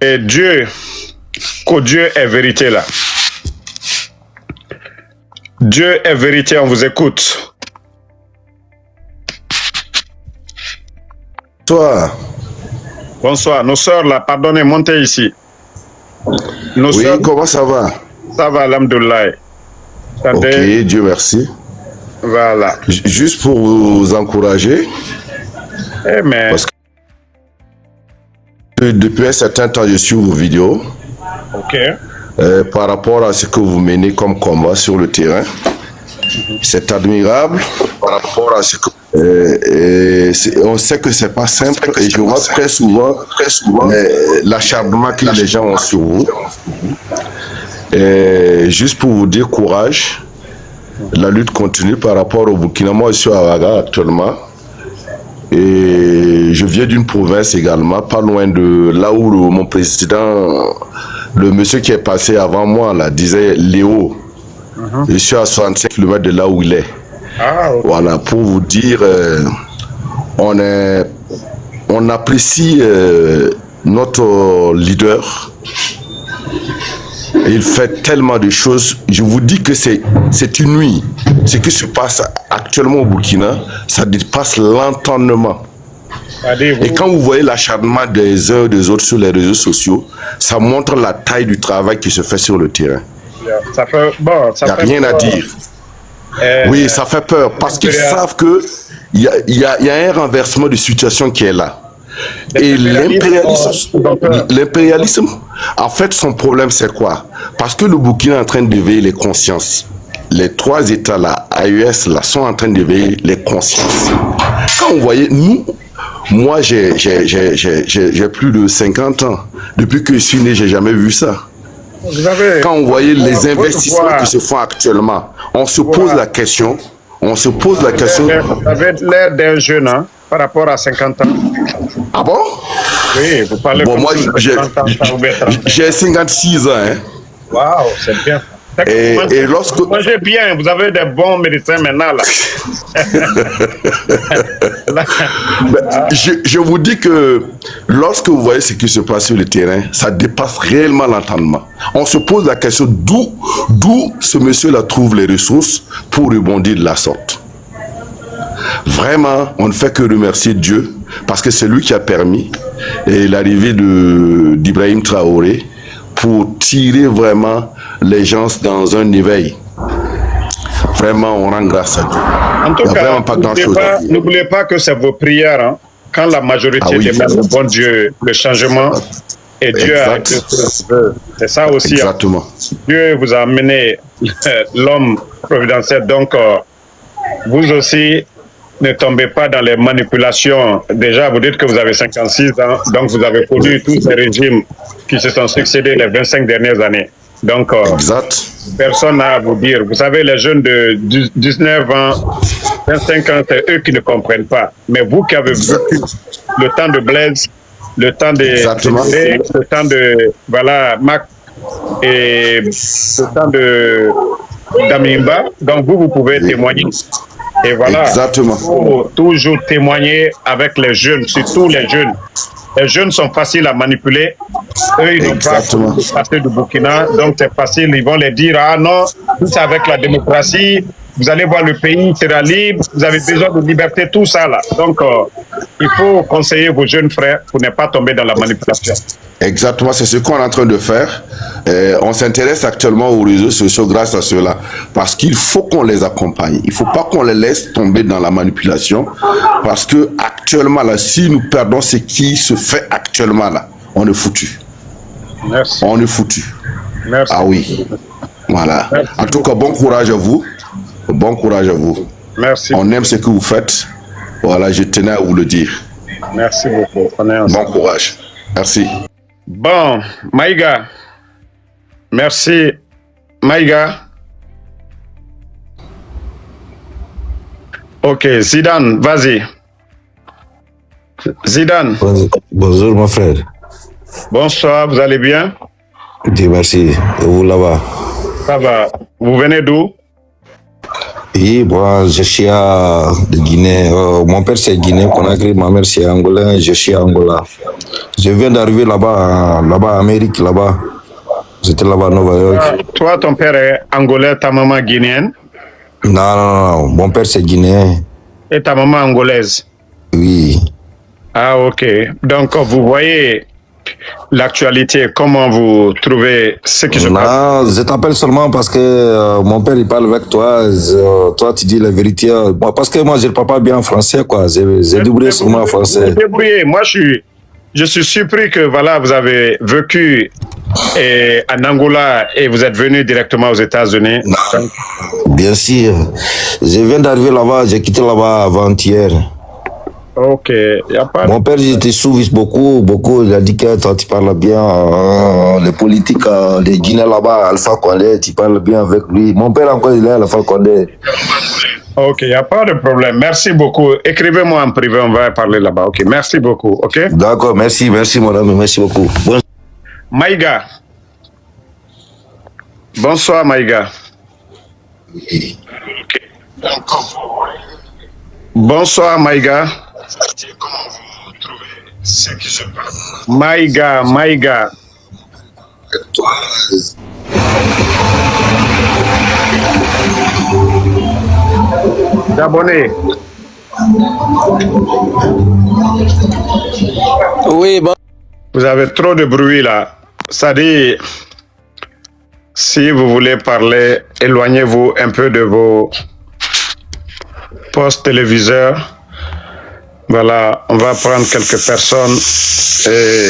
Et Dieu, que Dieu est vérité là. Dieu est vérité, on vous écoute. Bonsoir. Bonsoir. Nos sœurs là, pardonnez, montez ici. Nos Oui, sœurs, comment ça va? ça va, alhamdoulilah. Ok, Attendez, Dieu merci. voilà. Juste pour vous encourager, Amen. parce que depuis un certain temps, je suis vos vidéos Ok. par rapport à ce que vous menez comme combat sur le terrain. C'est admirable par rapport à ce que... on sait que c'est pas simple et je vois très souvent l'acharnement que les gens ont sur vous. Et juste pour vous dire courage, la lutte continue par rapport au Burkina. Moi, je suis à Ouaga actuellement. Et je viens d'une province également, pas loin de là où mon président, le monsieur qui est passé avant moi, là, disait Léo. Je suis à 65 km de là où il est. Ah, ok. Voilà, pour vous dire, on apprécie notre leader. Il fait tellement de choses. Je vous dis que c'est une nuit. Ce qui se passe actuellement au Burkina, ça dépasse l'entendement. Allez, Et vous, quand vous voyez l'acharnement des uns et des autres sur les réseaux sociaux, ça montre la taille du travail qui se fait sur le terrain. ça fait bon, Il ça n'y a fait rien à peur. dire. Oui, ça fait peur parce qu'ils savent qu'il y a un renversement de situation qui est là. Et l'impérialisme, en fait, son problème, c'est quoi? Parce que le Burkina est en train d'éveiller les consciences. Les trois États là, AES là, sont en train d'éveiller les consciences. Quand vous voyez, moi, j'ai plus de 50 ans. Depuis que je suis né, j'ai jamais vu ça. Vous avez, Quand vous voyez les votre investissements voix, qui se font actuellement, on se pose Voilà. la question. On se pose la question. vous avez l'air d'un jeune, hein, par rapport à 50 ans. Ah bon? Oui, vous parlez Bon, comme moi, si vous avez 30 ans, ça vous met 30 ans. j'ai 56 ans. Hein. Waouh, c'est bien. Et lorsque... Vous mangez bien, vous avez des bons médecins maintenant là. je vous dis que lorsque vous voyez ce qui se passe sur le terrain, ça dépasse réellement l'entendement. On se pose la question d'où ce monsieur-là trouve les ressources pour rebondir de la sorte. Vraiment, on ne fait que remercier Dieu parce que c'est lui qui a permis l'arrivée d'Ibrahim Traoré pour tirer vraiment les gens dans un éveil. Vraiment, on rend grâce à Dieu. En tout cas, n'oubliez pas que c'est vos prières. Hein. Quand la majorité demande au bon Dieu le changement, et Dieu a été c'est ça aussi. Exactement. Hein. Dieu vous a amené l'homme providentiel. Donc, vous aussi, ne tombez pas dans les manipulations. Déjà, vous dites que vous avez 56 ans, donc vous avez connu tous ces régimes qui se sont succédés les 25 dernières années. Donc, personne n'a à vous dire. Vous savez, les jeunes de 19 ans, 25 ans, c'est eux qui ne comprennent pas. Mais vous qui avez vécu le temps de Blaise, le temps de le temps de voilà, Mac et le temps de Damimba, donc vous pouvez témoigner. Et voilà, il faut toujours témoigner avec les jeunes, surtout les jeunes. Les jeunes sont faciles à manipuler. Eux, ils n'ont pas passé du Burkina, donc c'est facile. Ils vont les dire, ah non, c'est avec la démocratie, vous allez voir le pays sera libre, vous avez besoin de liberté, tout ça là. Donc, il faut conseiller vos jeunes frères pour ne pas tomber dans la manipulation. Exactement, c'est ce qu'on est en train de faire. On s'intéresse actuellement aux réseaux sociaux grâce à cela. Parce qu'il faut qu'on les accompagne. Il ne faut pas qu'on les laisse tomber dans la manipulation. Parce que actuellement, là, si nous perdons ce qui se fait actuellement, là, on est foutu. Merci. On est foutu. Merci. Ah oui. Voilà. Merci. En tout cas, bon courage à vous. Bon courage à vous. Merci. On aime ce que vous faites. Voilà, je tenais à vous le dire. Merci beaucoup. Bon courage. Merci. Bon, Maïga. Merci, Maïga. Ok, Zidane, vas-y. Zidane. Bonjour, mon frère. Bonsoir, vous allez bien? Dieu merci. Et vous là-bas? Ça va. Vous venez d'où? Oui, moi, je suis de Guinée. Mon père, c'est Guinée, Conakry. Ma mère, c'est Angolais. Je suis à Angola. Je viens d'arriver là-bas, Amérique, là-bas. J'étais là-bas à New York. Toi, ton père est angolais, ta maman guinéenne? Non, non, non. Mon père, c'est Guinéen. Et ta maman angolaise? Oui. Ah, ok. Donc, vous voyez l'actualité, comment vous trouvez ce qui se passe? Non, je t'appelle seulement parce que mon père, il parle avec toi. Toi, tu dis la vérité. Parce que moi, je ne parle pas bien français, quoi. J'ai débrouillé seulement en français. Débrouillé. Moi, je suis surpris que, voilà, vous avez vécu en Angola et vous êtes venu directement aux États-Unis. Bien sûr. Je viens d'arriver là-bas. J'ai quitté là-bas avant-hier. Ok, y a pas. Mon père, il te souvise beaucoup. Il a dit que toi, tu parles bien. Les politiques, les Guinéens là-bas, Alpha Condé, tu parles bien avec lui. Mon père, encore, il est Alpha Condé. Ok, il n'y a pas de problème. Merci beaucoup. Écrivez-moi en privé, on va parler là-bas. Ok, merci beaucoup. Ok. D'accord, merci, mon ami, merci beaucoup. Maïga. Bonsoir, Maïga. Bonsoir, Maïga. Comment vous trouvez ce qui se passe? Maïga. D'abonner. Oui, bon. Vous avez trop de bruit là. Ça dit, si vous voulez parler, éloignez-vous un peu de vos postes téléviseurs. Voilà, on va prendre quelques personnes. Et...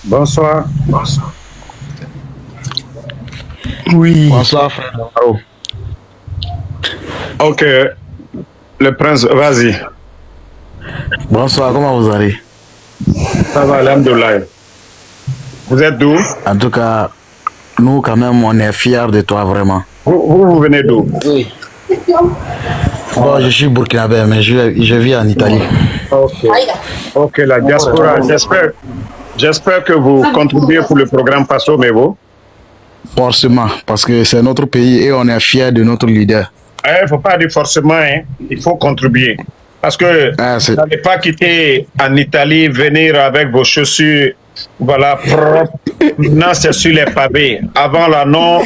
Bonsoir. Oui. Bonsoir, frère. Ok, le prince, vas-y. Bonsoir, comment vous allez? Ça va, alhamdoulilah. Vous êtes d'où? En tout cas, nous, quand même, on est fiers de toi, vraiment. Vous venez d'où? Oui. Bon, je suis burkinabé, mais je vis en Italie. Ok, la diaspora. J'espère que vous contribuez pour le programme Passo Mevo. Forcément, parce que c'est notre pays et on est fiers de notre leader. Il ne faut pas dire forcément, hein, il faut contribuer. Parce que vous n'allez pas quitter en Italie, venir avec vos chaussures, voilà, propres. Non, c'est sur les pavés. Avant là, non.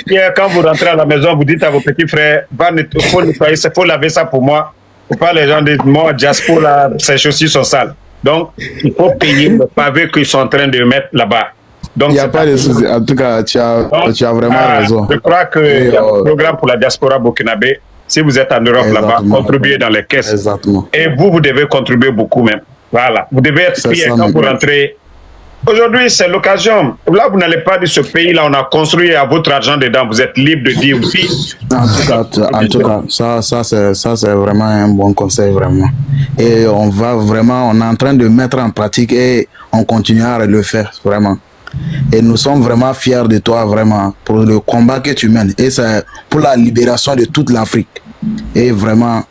Hier, quand vous rentrez à la maison, vous dites à vos petits frères, il faut nettoyer, il faut laver ça pour moi. Il ne faut pas les gens dire, moi, Jaspo, là, ses chaussures sont sales. Donc, il faut payer le pavé qu'ils sont en train de mettre là-bas. Donc, il n'y a pas de souci. En tout cas, tu as vraiment raison. Je crois qu'il y a un programme pour la diaspora burkinabé. Si vous êtes en Europe là-bas, contribuez dans les caisses. Exactement. Et vous devez contribuer beaucoup même. Voilà. Vous devez être fiers quand vous rentrez. Aujourd'hui, c'est l'occasion. Là, vous n'allez pas de ce pays-là, on a construit à votre argent dedans. Vous êtes libre de dire oui. En tout cas, ça c'est vraiment un bon conseil, vraiment. Et on est en train de mettre en pratique et on continuera à le faire, vraiment. Et nous sommes vraiment fiers de toi, vraiment, pour le combat que tu mènes. Et c'est pour la libération de toute l'Afrique. Et vraiment,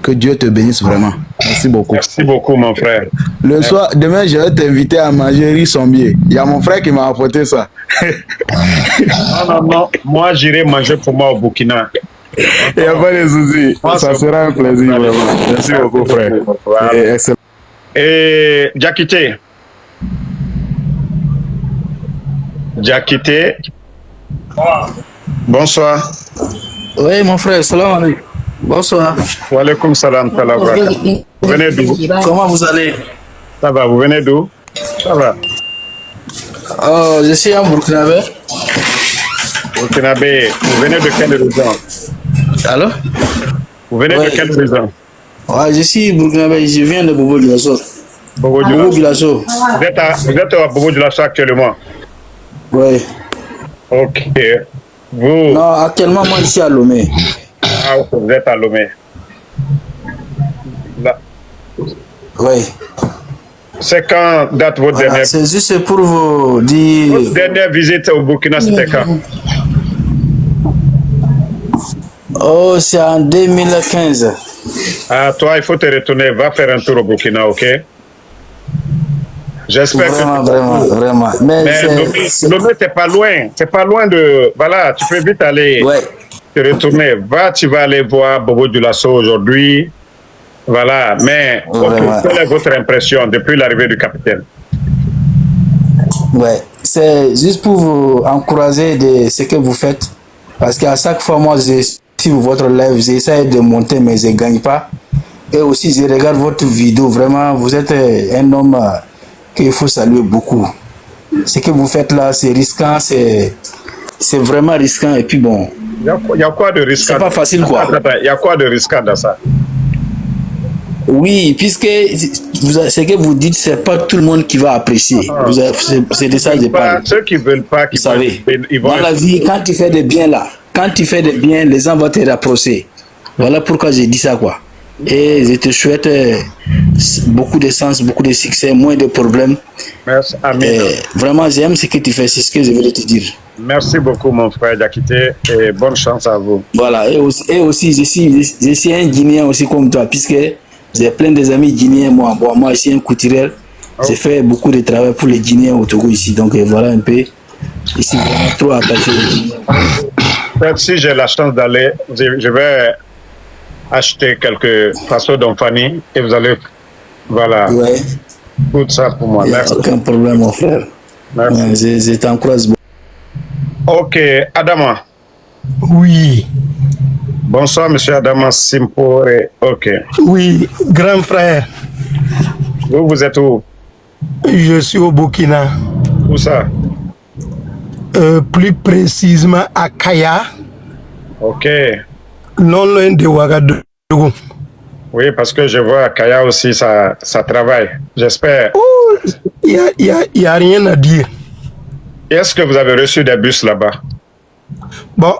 que Dieu te bénisse vraiment. Merci beaucoup. Merci beaucoup, mon frère. Le soir, demain, je vais t'inviter à manger riz sommier. Il y a mon frère qui m'a apporté ça. Non. Moi, j'irai manger pour moi au Burkina. Il n'y a pas de souci. Ça sera un plaisir, vraiment. Merci beaucoup, frère. Voilà. Et excellent. Et Diakité. Bonsoir. Oui, mon frère, salam alaikum. Bonsoir. Wa alaikum salam. Vous venez d'où? Comment vous allez? Ça va, vous venez d'où? Ça va. Oh, je suis en Burkinabé. Burkinabé, vous venez de quelle région? Allô? Vous venez de quelle région? Ouais, je suis Burkinabé, je viens de Bobo Dioulasso. Bobo Dioulasso. Vous êtes à Bobo Dioulasso actuellement? Oui. Ok. Vous? Non, actuellement, moi, je suis à Lomé. Ah, vous êtes à Lomé. Là. Oui. C'est quand date votre dernière? C'est juste pour vous dire... Votre dernière visite au Burkina, c'était quand? Oh, c'est en 2015. Ah, toi, il faut te retourner. Va faire un tour au Burkina, ok? J'espère Vraiment, que... vraiment. Mais Lomé, t'es pas loin. C'est pas loin de... Voilà, tu peux vite aller ouais. te retourner. Tu vas aller voir Bobo Dioulasso aujourd'hui. Voilà, mais Vraiment. quelle est votre impression depuis l'arrivée du capitaine? Ouais, c'est juste pour vous encourager de ce que vous faites. Parce qu'à chaque fois, moi, je suis votre live, j'essaie de monter, mais je ne gagne pas. Et aussi, je regarde votre vidéo. Vraiment, vous êtes un homme qu'il faut saluer beaucoup. Ce que vous faites là, c'est risquant, c'est vraiment risquant. Et puis bon, Il y a quoi de risquant? c'est pas facile, quoi. Il y a quoi de risquant dans ça? Oui, puisque ce que vous dites, c'est pas tout le monde qui va apprécier. C'est de ça que je parle. Ceux qui veulent pas, Vous savez, ils vont dans la vie, quand tu fais des biens là, quand tu fais des biens, les gens vont te rapprocher. Voilà pourquoi j'ai dit ça, quoi. Et je te souhaite beaucoup de sens, beaucoup de succès, moins de problèmes. Merci, Amin. Vraiment, j'aime ce que tu fais, c'est ce que je voulais te dire. Merci beaucoup, mon frère Diakité, et bonne chance à vous. Voilà, et aussi je suis un Guinéen aussi comme toi, puisque j'ai plein d'amis guinéens, moi. Bon, moi, je suis un couturier. J'ai fait beaucoup de travail pour les Guinéens au Togo ici. Donc, voilà un peu. Ici, vraiment trop attaché aux Guinéens. Si j'ai la chance d'aller, je vais acheter quelques façons d'Omfani et vous allez, voilà, Ouais. tout ça pour moi. Il n'y a Merci. aucun problème, mon frère. Merci. Ouais, je t'encourage beaucoup. Ok, Adama. Oui, Bonsoir, monsieur Adama Simpore. Ok. oui, grand frère, Vous êtes où? je suis au Burkina, Où ça? plus précisément à Kaya, Ok. non loin de Ouagadougou. Oui, parce que je vois à Kaya aussi, ça travaille. J'espère. Oh, il y a rien à dire. Est-ce que vous avez reçu des bus là-bas? Bon,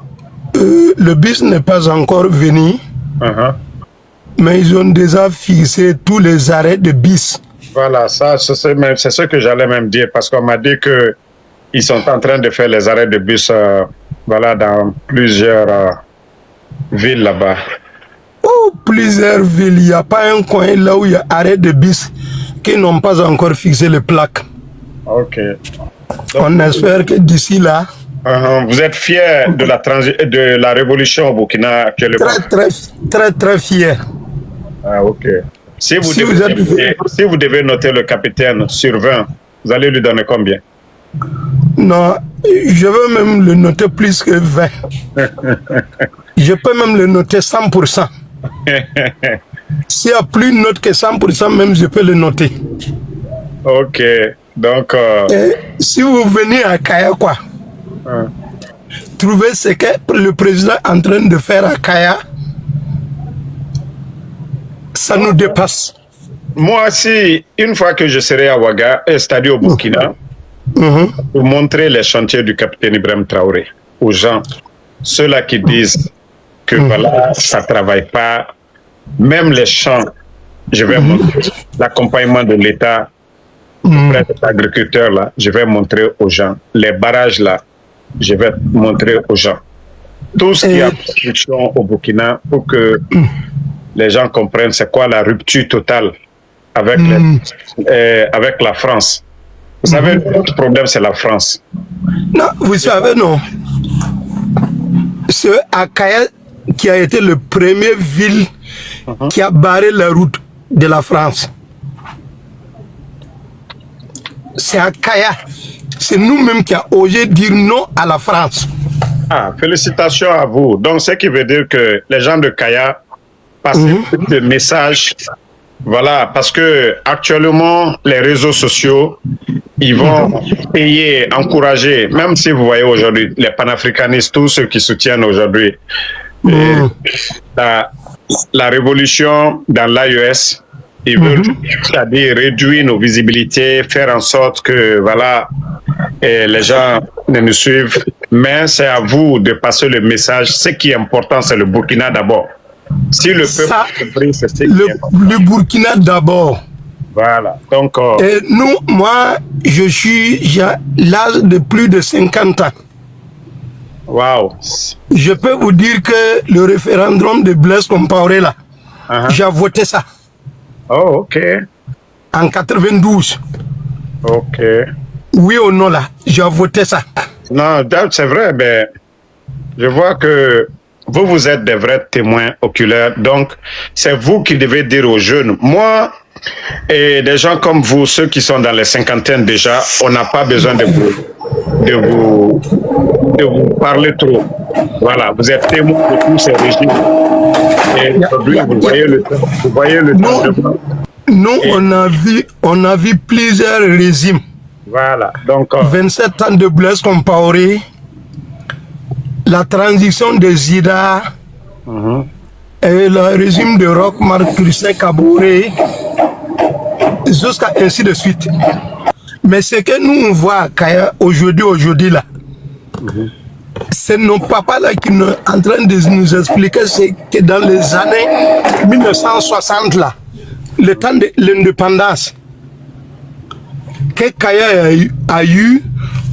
le bus n'est pas encore venu, mais ils ont déjà fixé tous les arrêts de bus. Voilà, ça, c'est ce que j'allais même dire, parce qu'on m'a dit que ils sont en train de faire les arrêts de bus voilà, dans plusieurs villes là-bas. Oh, plusieurs villes, il n'y a pas un coin là où il y a arrêt de bus qui n'ont pas encore fixé les plaques. Ok. On espère que d'ici là, Vous êtes fier de la révolution au Burkina actuellement? très fier. Ah, ok. Si vous devez noter le capitaine sur 20, vous allez lui donner combien? Non, je veux même le noter plus que 20. Je peux même le noter 100%. S'il y a plus de notes que 100%, même je peux le noter. Ok, donc... Et si vous venez à Kaya, quoi, trouvez ce que le président est en train de faire à Kaya, ça nous dépasse. Moi aussi, une fois que je serai à Ouaga, c'est-à-dire au Burkina, pour montrer les chantiers du capitaine Ibrahim Traoré aux gens, ceux-là qui disent que voilà, ça ne travaille pas, même les champs, je vais montrer l'accompagnement de l'État auprès des agriculteurs, là, je vais montrer aux gens, les barrages là, je vais montrer aux gens. Tout ce qui a production au Burkina pour que les gens comprennent c'est quoi la rupture totale avec, avec la France. Vous savez, notre problème, c'est la France. Non, vous savez, non. C'est Akaya qui a été le premier ville qui a barré la route de la France. C'est Akaya. C'est nous-mêmes qui avons osé dire non à la France. Ah, félicitations à vous. Donc, ce qui veut dire que les gens de Kaya passent des messages. Voilà, parce que actuellement, les réseaux sociaux, ils vont payer, encourager, même si vous voyez aujourd'hui les panafricanistes, tous ceux qui soutiennent aujourd'hui la révolution dans l'AES, ils veulent, c'est-à-dire réduire nos visibilités, faire en sorte que, voilà, les gens ne nous suivent. Mais c'est à vous de passer le message. Ce qui est important, c'est le Burkina d'abord. Si le peuple a compris, c'est le Burkina d'abord. Voilà. Donc, et nous, moi, j'ai l'âge de plus de 50 ans. Waouh. Je peux vous dire que le référendum de Blaise Compaoré, là, j'ai voté ça. Oh, ok. En 92. Ok. Oui ou non là, j'ai voté ça. Non, c'est vrai, mais je vois que vous êtes des vrais témoins oculaires. Donc, c'est vous qui devez dire aux jeunes. Moi, et des gens comme vous, ceux qui sont dans les cinquantaines déjà, on n'a pas besoin de vous parler trop. Voilà, vous êtes témoins de tous ces régimes. Et aujourd'hui, vous voyez le changement. Nous, on a vu plusieurs régimes. Voilà, donc 27 ans de Blaise Compaoré, la transition de Zida, et le régime de Roch Marc Christin Kaboré, jusqu'à ainsi de suite. Mais ce que nous on voit à Kaya aujourd'hui là, c'est nos papas là qui sont en train de nous expliquer c'est que dans les années 1960 là, le temps de l'indépendance, que Kaya a eu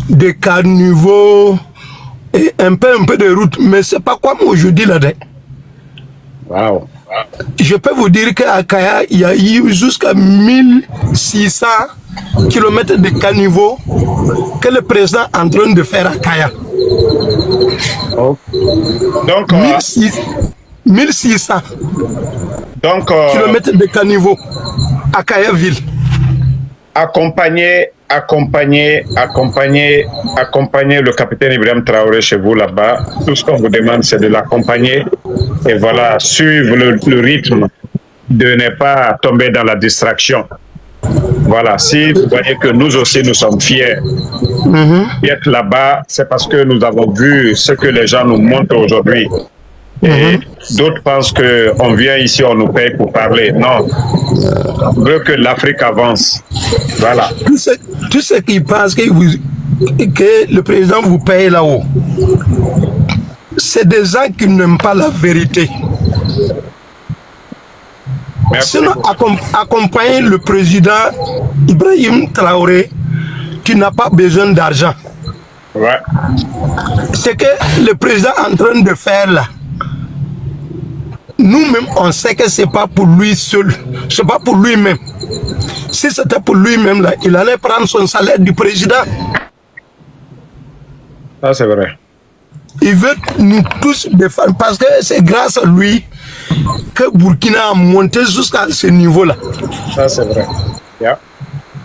des carnivaux et un peu de route, mais c'est pas comme aujourd'hui là. wow. Je peux vous dire qu'à Kaya, il y a eu jusqu'à 1600 km de caniveaux que le président est en train de faire à Kaya. Oh. Donc, 1600 km de caniveaux à Kaya ville. Accompagner le capitaine Ibrahim Traoré chez vous là-bas. Tout ce qu'on vous demande, c'est de l'accompagner et voilà, suivre le rythme, de ne pas tomber dans la distraction. Voilà, si vous voyez que nous aussi nous sommes fiers d'être là-bas, c'est parce que nous avons vu ce que les gens nous montrent aujourd'hui. Et d'autres pensent qu'on vient ici, on nous paye pour parler. Non. On veut que l'Afrique avance. Voilà. Tous ceux qui pensent que le président vous paye là-haut, c'est des gens qui n'aiment pas la vérité. Merci. Sinon, accompagner le président Ibrahim Traoré, qui n'a pas besoin d'argent. Ouais. Ce que le président est en train de faire là, nous-mêmes, on sait que ce n'est pas pour lui seul, ce n'est pas pour lui-même. Si c'était pour lui-même, là, il allait prendre son salaire du président. Ça, c'est vrai. Il veut nous tous défendre parce que c'est grâce à lui que Burkina a monté jusqu'à ce niveau-là. Ça, c'est vrai. Yeah.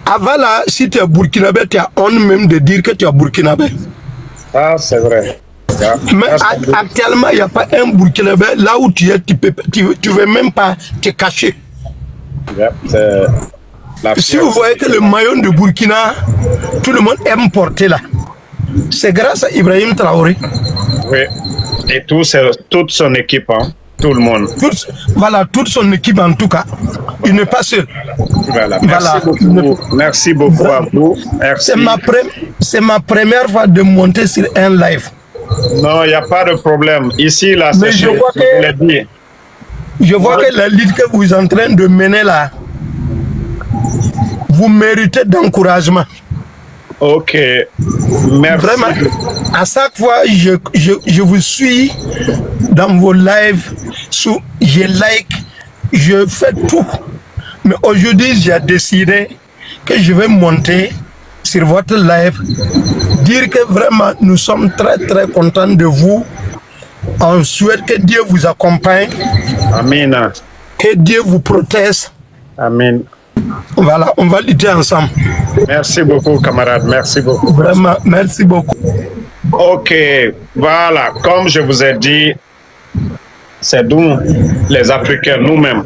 Avant là, si tu es burkinabé, tu as honte même de dire que tu es burkinabé. Ça, c'est vrai. Yeah. Mais actuellement, il n'y a pas un burkinabé là où tu es, tu ne veux même pas te cacher. Yeah. Si vous voyez que le maillot de Burkina, tout le monde aime porter là, c'est grâce à Ibrahim Traoré. Oui. Et toute son équipe, hein? Tout le monde. Voilà, toute son équipe en tout cas. Il n'est pas seul. Voilà. Merci beaucoup. Merci beaucoup à vous. Merci. C'est ma première fois de monter sur un live. Non, il n'y a pas de problème. Ici, là, mais je vois que la lutte que vous êtes en train de mener là, vous méritez d'encouragement. Ok. Merci. Vraiment, à chaque fois, je vous suis dans vos lives, je like, je fais tout. Mais aujourd'hui, j'ai décidé que je vais monter sur votre live, dire que vraiment, nous sommes très très contents de vous. On souhaite que Dieu vous accompagne. Amen. Que Dieu vous protège. Amen. Voilà, on va lutter ensemble. Merci beaucoup, camarade. Merci beaucoup. Vraiment, merci beaucoup. Ok, voilà. Comme je vous ai dit, c'est nous, les Africains, nous-mêmes.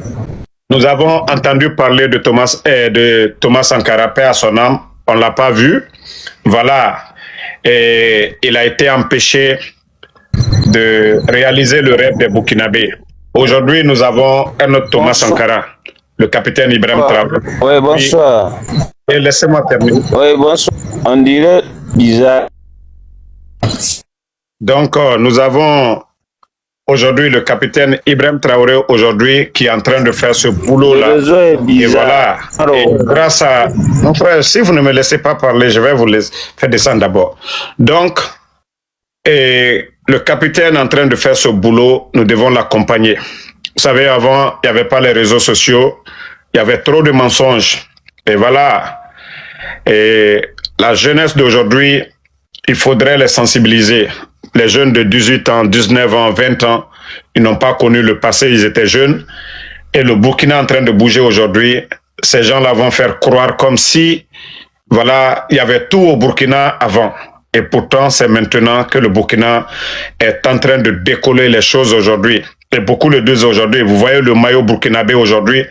Nous avons entendu parler de Thomas Sankara, paix à son âme. On ne l'a pas vu. Voilà. Et il a été empêché de réaliser le rêve des Burkinabés. Aujourd'hui, nous avons un autre Thomas Sankara, le capitaine Ibrahim Traoré. Oui, bonsoir. Et laissez-moi terminer. Oui, bonsoir. On dirait bizarre. Donc, nous avons aujourd'hui le capitaine Ibrahim Traoré, aujourd'hui, qui est en train de faire ce boulot-là. Et voilà. Et grâce à... Mon frère, si vous ne me laissez pas parler, je vais vous faire descendre d'abord. Donc, le capitaine en train de faire ce boulot, nous devons l'accompagner. Vous savez, avant, il n'y avait pas les réseaux sociaux, il y avait trop de mensonges. Et voilà, Et la jeunesse d'aujourd'hui, il faudrait les sensibiliser. Les jeunes de 18 ans, 19 ans, 20 ans, ils n'ont pas connu le passé, ils étaient jeunes. Et le Burkina est en train de bouger aujourd'hui. Ces gens-là vont faire croire comme si, voilà, il y avait tout au Burkina avant. Et pourtant, c'est maintenant que le Burkina est en train de décoller les choses aujourd'hui. Et beaucoup le disent aujourd'hui. Vous voyez le maillot burkinabé aujourd'hui.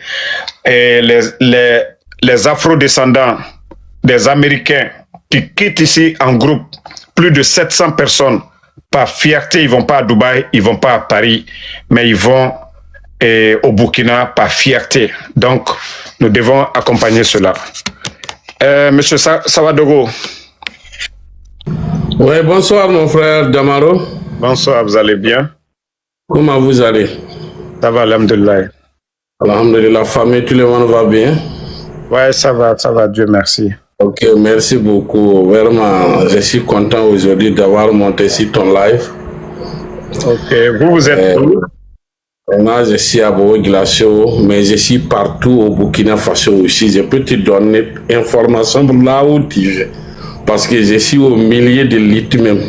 Et les afro-descendants des Américains qui quittent ici en groupe, plus de 700 personnes, par fierté, ils vont pas à Dubaï, ils vont pas à Paris, mais ils vont au Burkina par fierté. Donc, nous devons accompagner cela. Monsieur Sawadogo. Oui, bonsoir mon frère Damaro. Bonsoir, vous allez bien? Comment vous allez? Ça va, alhamdulillah. Alhamdulillah, la famille, tout le monde va bien? Ouais, ça va, Dieu merci. Ok, merci beaucoup. Vraiment, je suis content aujourd'hui d'avoir monté sur ton live. Ok, vous êtes où? Moi, je suis à Bobo-Dioulasso, mais je suis partout au Burkina Faso aussi. Je peux te donner information là où tu veux. Parce que je suis au milieu de l'île même.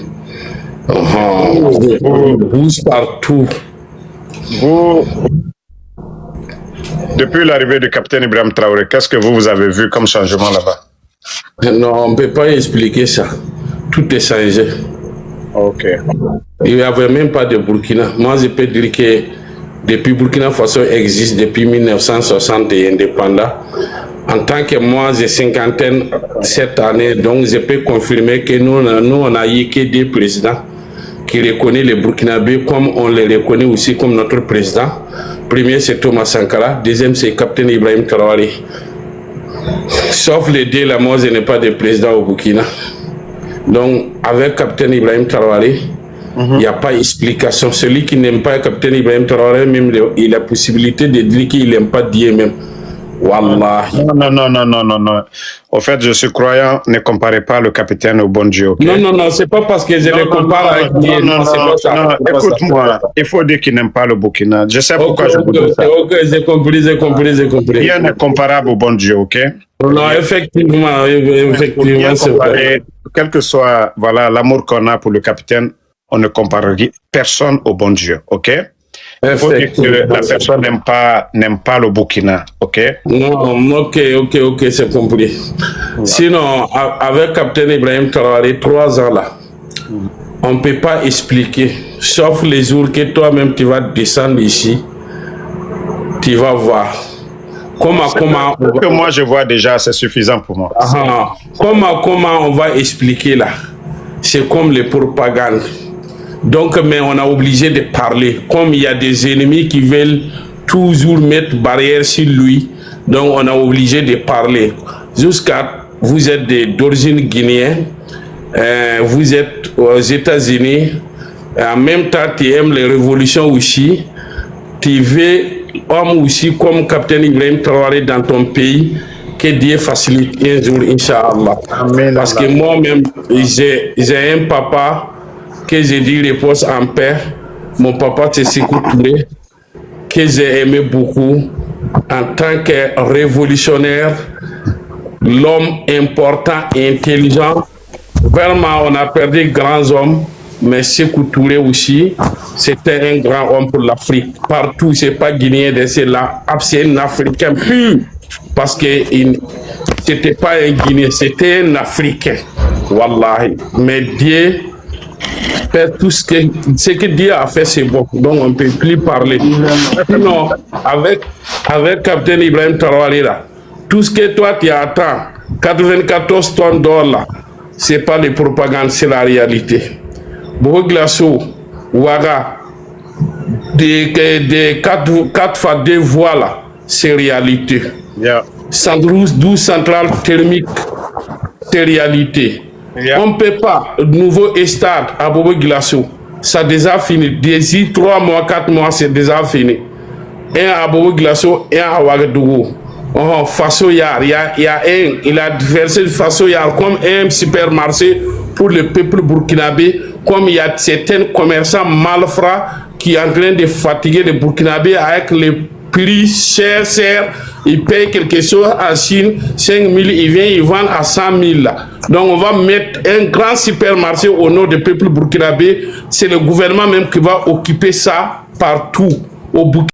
Je bouge partout. Vous, depuis l'arrivée du capitaine Ibrahim Traoré, qu'est-ce que vous avez vu comme changement là-bas? Non, on ne peut pas expliquer ça. Tout est changé. Ok. Il n'y avait même pas de Burkina. Moi, je peux dire que depuis Burkina Faso existe depuis 1960 et indépendant. En tant que moi, j'ai 50 cette année, donc je peux confirmer que nous on n'a eu que des présidents qui reconnaissent les Burkinabés comme on les reconnaît aussi comme notre président. Premier, c'est Thomas Sankara. Deuxième, c'est Capitaine Ibrahim Traoré. Sauf les deux, là, moi, je n'ai pas de président au Burkina. Donc, avec Capitaine Ibrahim Traoré, il n'y a pas d'explication. Celui qui n'aime pas Capitaine Ibrahim Traoré, même, il a la possibilité de dire qu'il n'aime pas Dieu même. Wallah. Non. Au fait, je suis croyant, ne comparez pas le capitaine au bon Dieu. Okay? Non, c'est pas parce que je le compare avec Dieu. Non, écoute-moi, il faut dire qu'il n'aime pas le Burkina. Je sais pourquoi je vous dis ça. Ok, j'ai compris. Rien n'est comparable au bon Dieu, ok? Non, effectivement, c'est vrai. Quel que soit l'amour qu'on a pour le capitaine, on ne compare personne au bon Dieu, ok? Il faut dire que la personne n'aime pas le Burkina, ok? Non, ok, c'est compris. Ouais. Sinon, avec Capitaine Ibrahim Traoré, 3 ans là, on ne peut pas expliquer, sauf les jours que toi-même tu vas descendre ici, tu vas voir. Comment que moi je vois déjà, c'est suffisant pour moi. Comment on va expliquer là? C'est comme les propagandes. Donc, mais on a obligé de parler. Comme il y a des ennemis qui veulent toujours mettre barrière sur lui, donc on a obligé de parler. Jusqu'à vous êtes d'origine guinéenne, vous êtes aux États-Unis, en même temps tu aimes les révolutions aussi, tu veux homme aussi comme Capitaine Ibrahim Traoré dans ton pays, que Dieu facilite un jour, Inch'Allah. Amen. Parce que moi-même, j'ai un papa que j'ai dit repose en paix, mon papa Tessékou Touré, que j'ai aimé beaucoup en tant que révolutionnaire, l'homme important et intelligent. Vraiment, on a perdu grands hommes, mais Sékou Touré aussi, c'était un grand homme pour l'Afrique. Partout, c'est pas guinéen, c'est là, c'est un Africain pur, parce que c'était pas un Guinéen, c'était un Africain. Wallahi. Mais Dieu tout ce que Dieu a fait, c'est bon. Donc, on ne peut plus parler. Sinon, avec Capitaine Ibrahim Traoré, là, tout ce que toi, tu attends, 94 tonnes d'or, là, ce n'est pas les propagandes, c'est la réalité. Bobo-Dioulasso, Ouaga, des 4 fois 2 voies, là, c'est réalité. Yeah. 12 centrales thermiques, c'est réalité. Yeah. On ne peut pas, nouveau stade à Bobo-Dioulasso, ça a déjà fini. D'ici 3 mois, 4 mois, c'est déjà fini. Un à Bobo-Dioulasso, un à Ouagadougou. Faso Yar, il a versé Faso Yar comme un supermarché pour le peuple burkinabé, comme il y a certains commerçants malfrats qui sont en train de fatiguer les Burkinabés avec les prix chers il paye quelque chose en Chine, 5 000, il vient, il vend à 100 000. Donc on va mettre un grand supermarché au nom du peuple burkinabé. C'est le gouvernement même qui va occuper ça partout au Burkina.